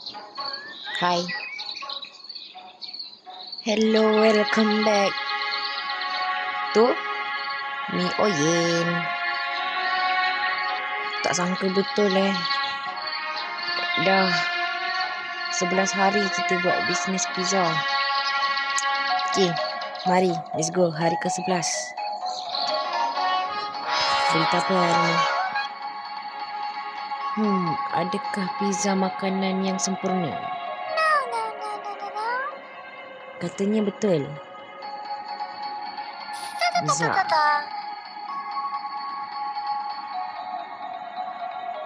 Hi. Hello, welcome back to Mi Oyen. Tak sangka betul dah 11 hari kita buat bisnes pizza. Okay, mari let's go. Hari ke-11. Berita apa hari ni? Adakah pizza makanan yang sempurna? Katanya betul. Pizza.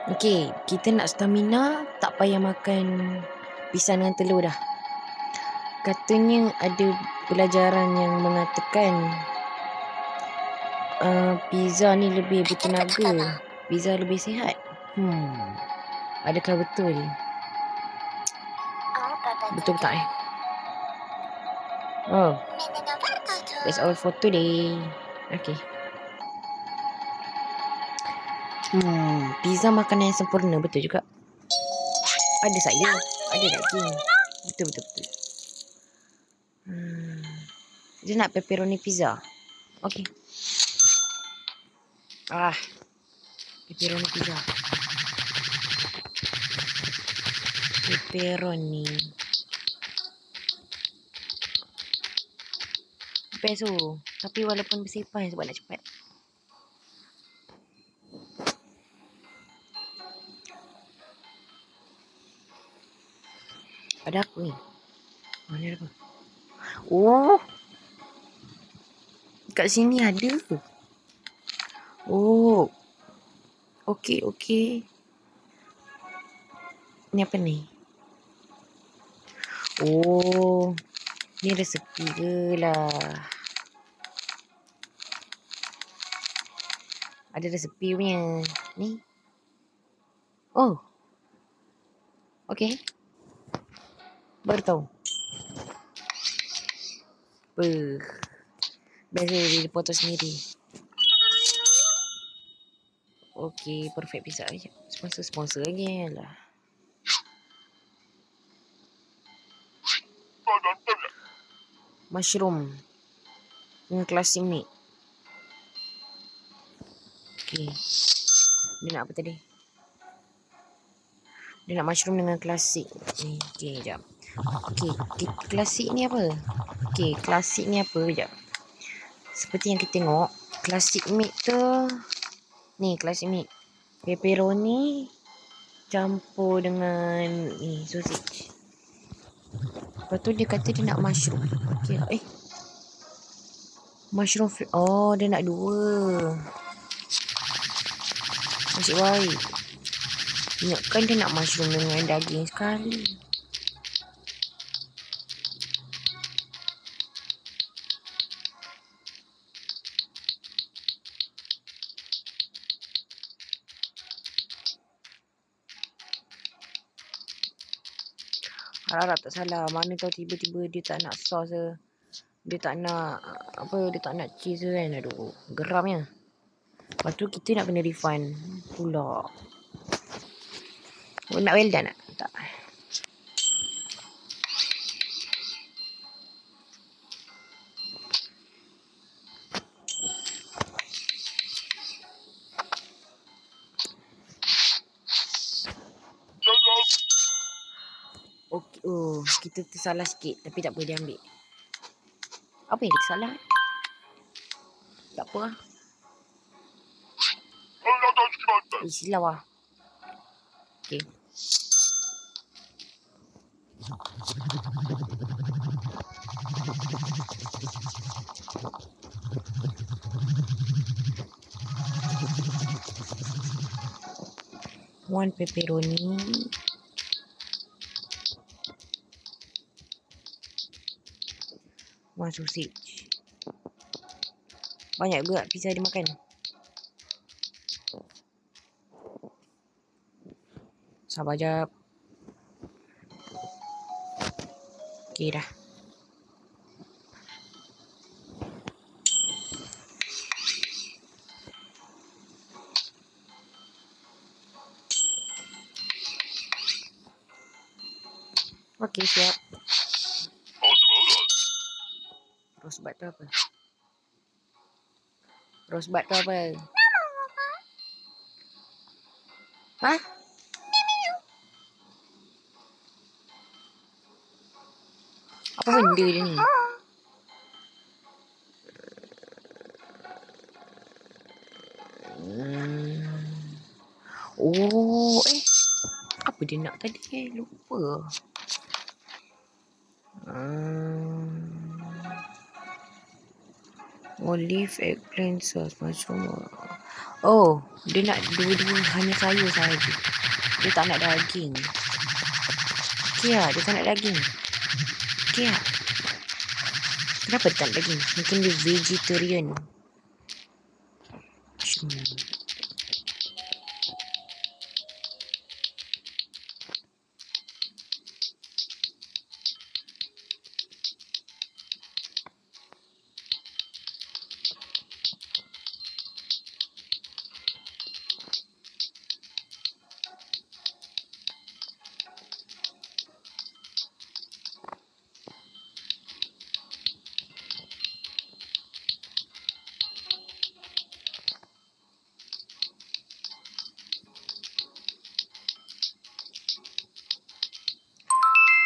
Okey, kita nak stamina, tak payah makan pisang dengan telur dah. Katanya ada pelajaran yang mengatakan pizza ni lebih bertenaga, pizza lebih sihat. Adakah betul? Betul tak Oh, that's all for today. Okay. Pizza makanan yang sempurna, betul juga. Ada sayur, ada daging. Betul. Dia nak pepperoni pizza. Okay. Pepperoni pizza. Pepperoni. Best tu. Tapi walaupun bersifat sebab nak cepat. Ada apa ni? Ni ada apa? Oh. Kat sini ada. Oh. Okey. Ni apa ni? Oh. Ni resepi ke lah. Ada resepi punya. Ni. Oh. Okey. Baru tahu. Biasa dia potong sendiri. Okey, perfect pizza. Sponsor lagi lah. Mushroom. Dengan classic meat. Okey. Dia nak apa tadi? Dia nak mushroom dengan classic. Okey, jap. Okey, classic ni apa? Okey, classic ni apa? Jap. Seperti yang kita tengok, classic meat tu ni, classic meat. Pepperoni campur dengan ni sausage. Lepas tu dia kata dia nak mushroom. Okey, mushroom dia nak 2. Nasib baik. Ingatkan dia nak mushroom dengan daging sekali. Harap tak salah. Mana tahu tiba-tiba dia tak nak sos ke. Dia tak nak dia tak nak cheese kan. Aduh, geramnya. Lepas tu kita nak kena refund pula. Nak well done tak? Okay, kita tersalah sikit. Tapi tak apa, dia ambil. Apa yang kita salah? Tak apa lah. Silau lah. Okay. One pepperoni. One sausage. Banyak juga pizza dia makan. Sabar jap. Okay dah. Okey, siap. Rosebud tu apa? Rosebud tu apa? Hah? Apa benda dia ni? Oh, apa dia nak tadi? Lupa. Olive, eggplant sauce, macam. Oh, dia nak dua-dua hanya sayur sahaja. Dia tak nak daging. Okey lah, dia tak nak daging. Okey lah. Kenapa dia tak nak daging? Mungkin dia vegetarian.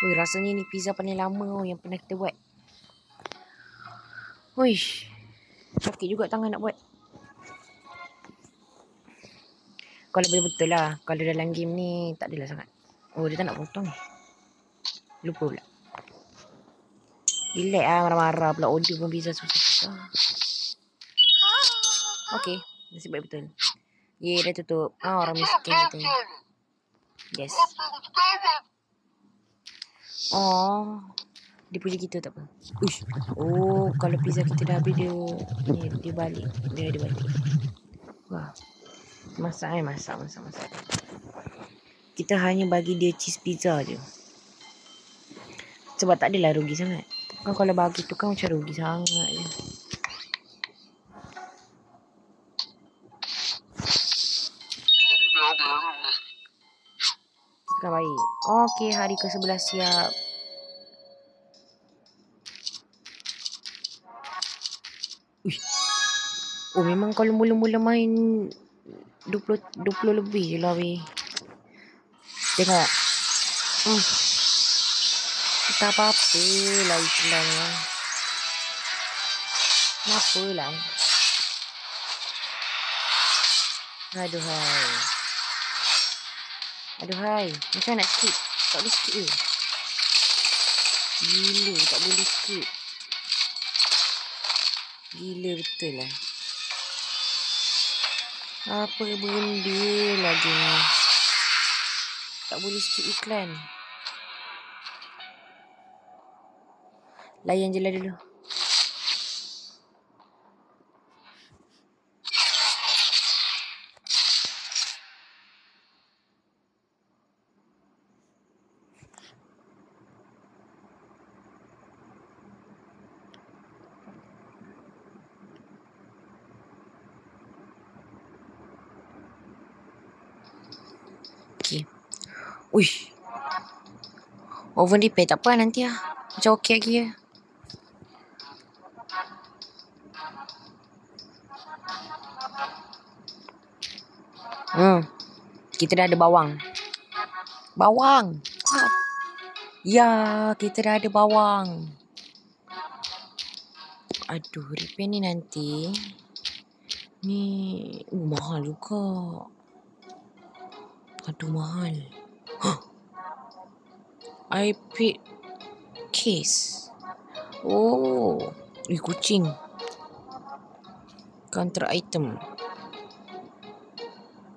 Wih, rasanya ni pizza paling lama yang pernah kita buat. Wish, sakit juga tangan nak buat. Kalau betul-betul lah, kalau dalam game ni tak adalah sangat. Oh, dia tak nak potong. Lupa pula. Relax lah, marah-marah pula. Order pun pizza susah-susah. Okay, nasib baik betul. Yeay, dah tutup. Orang miskin katanya. Yes. Oh, dia puji kita tak apa. Uish. Oh, kalau pizza kita dah habis dia balik. Dia balik. Wah. Masak. Kita hanya bagi dia cheese pizza je. Sebab tak adalah rugi sangat. Kan kalau bagi tu kan macam rugi sangat je. Kan baik. Okey, hari ke-11 siap. Uish. Oh, memang kalau mula-mula main 20 lebih je lah weh. Tengok. Tak apa-apa lah Islam lah. Kenapa lah? Aduhai. Macam nak skip? Tak boleh skip ke? Gila, tak boleh skip. Gila betul lah. Apa benda lagi ni? Tak boleh skip iklan. Layan je lah dulu. Okay. Uish. Oven repair tak apa nanti lah. Macam okey lagi ya. Kita dah ada bawang. Ya, kita dah ada bawang. Aduh, repair ni nanti. Ni, mahal juga. Aduh, mahal. iPad case. Oh, kucing. Counter item.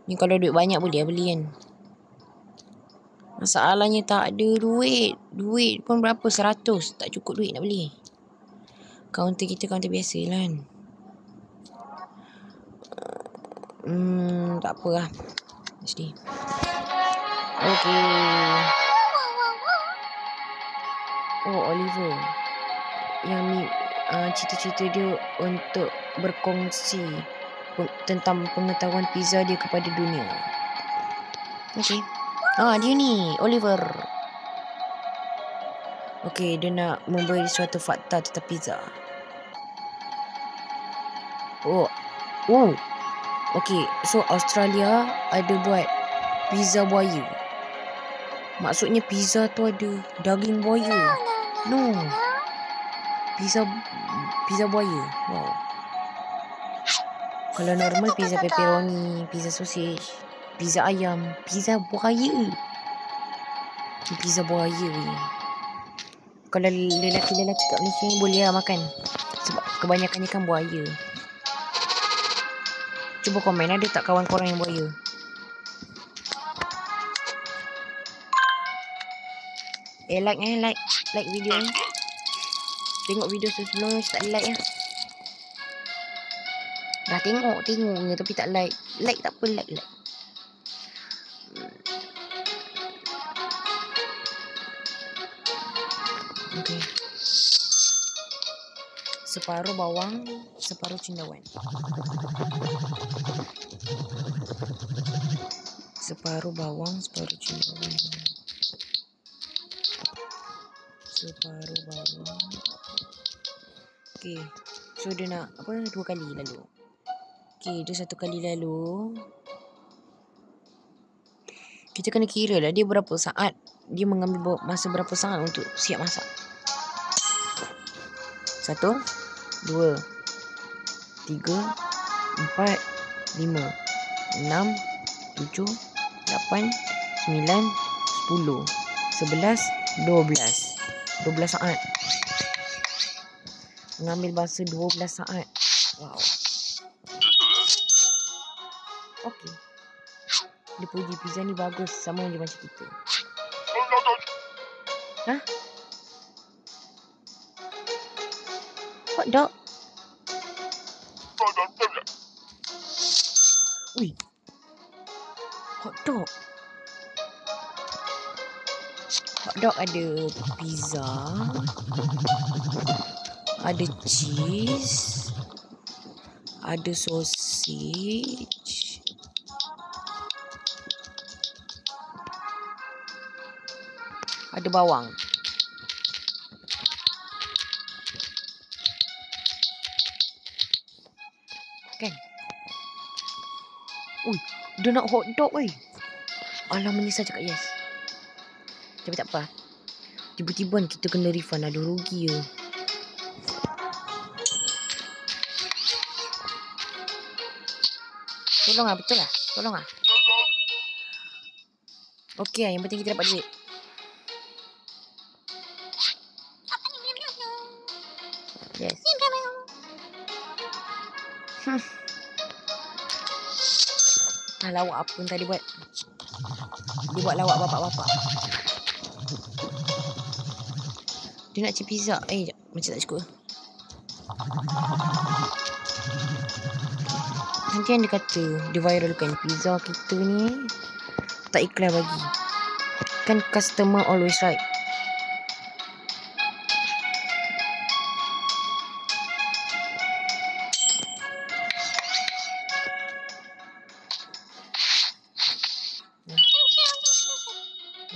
Ni kalau duit banyak boleh beli kan. Masalahnya tak ada duit. Duit pun berapa? 100. Tak cukup duit nak beli. Kaunter kita kaunter biasa lah kan. Tak apa lah. Mesti. Okay. Oh, Oliver. Yang ni cita-cita dia untuk berkongsi tentang pengetahuan pizza dia kepada dunia. Okay. Dia ni, Oliver. Okey, dia nak memberi suatu fakta tentang pizza. Oh. Okey, so Australia ada buat pizza buaya. Maksudnya pizza tu ada daging buaya. No. Pizza buaya. Wow. Kalau normal pizza pepperoni, pizza sausage, pizza ayam, pizza buaya. Pizza buaya ni. Kalau lelaki-lelaki kat Malaysia ni boleh lah makan. Sebab kebanyakannya kan buaya. Cuba komen, ada tak kawan korang yang buaya? Like video ni. Tengok video sebelum tak like lah. Dah tengok tapi tak like. Like tak apa, like. Okay. Separuh bawang, separuh cendawan. Separuh bawang, separuh cendawan. Separuh bawang. Okay. So dia nak apa? 2 kali lalu. Okay, dia 1 kali lalu. Kita kena kira lah dia berapa saat. Dia mengambil masa berapa saat untuk siap masak. 1, 2, 3, 4, 5, 6, 7, 8, 9, 10, 11, 12 saat. Mengambil masa 12 saat. Wow. Okey. Dia puji pizza ni bagus, sama je macam kita. Hah? Hot dog? Ui. Hot dog. Hot dog ada pizza, ada cheese, ada sausage, ada bawang. Kan? Ui, dia nak hot dog weh. Alah, menyesal cakap yes. Tapi tak apa. Tiba-tiba kita kena refund, ada rugi je. Tolong lah, betul lah. Tolong lah. Okey lah, yang penting kita dapat duit. Yes. Lawak apa yang tadi buat? Dia buat lawak bapak-bapak. Dia nak cip pizza. Jap. Macam tak cukup. Nanti yang dia kata dia viralkan pizza kita ni tak iklan bagi. Kan customer always right.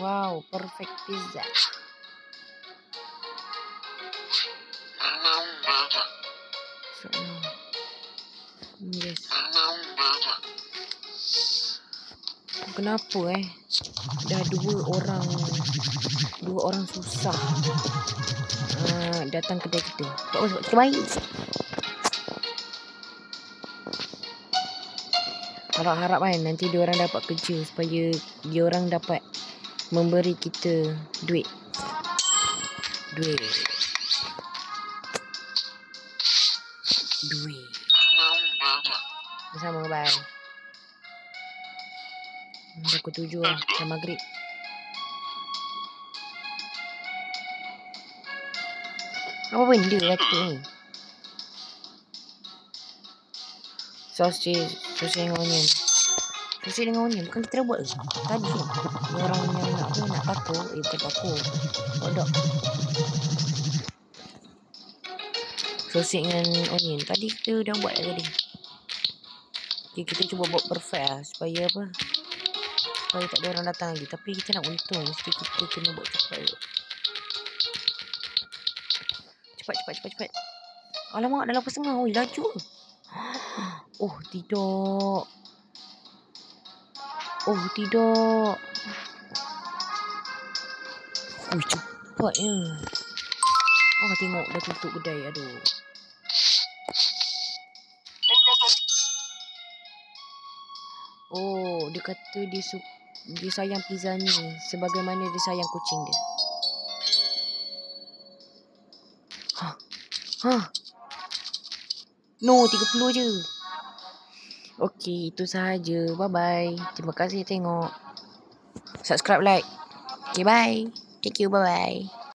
Wow, perfect pizza. Yes. Kenapa dah dua orang susah datang kedai kita. Sebab kita baik. Harap-harap kan nanti dia orang dapat kerja supaya dia orang dapat memberi kita duit. Bersama, bye. Pukul 7 lah, dah maghrib. Apa benda kata ni? Sausage dengan onion. Sausage dengan onion, bukan kita dah buat ke? Tadi kan? Orang yang nak paku. Bukan paku. Kodok. Sausage dengan onion. Tadi kita dah buat tadi. Okay, kita cuba buat perfect lah. Supaya apa? Supaya tak ada orang datang lagi. Tapi kita nak untung. Mesti kita kena buat cepat. Cepat. Alamak, dah 8.30. Oi, laju. Oh, tidak. Ui, cepatnya. Tengok dah tutup kedai. Aduh. Oh, dia kata dia sayang pizza ni sebagaimana dia sayang kucing dia. No, 30 je. Okey, itu sahaja. Bye-bye. Terima kasih tengok. Subscribe, like. Okay, bye. Thank you. Bye-bye.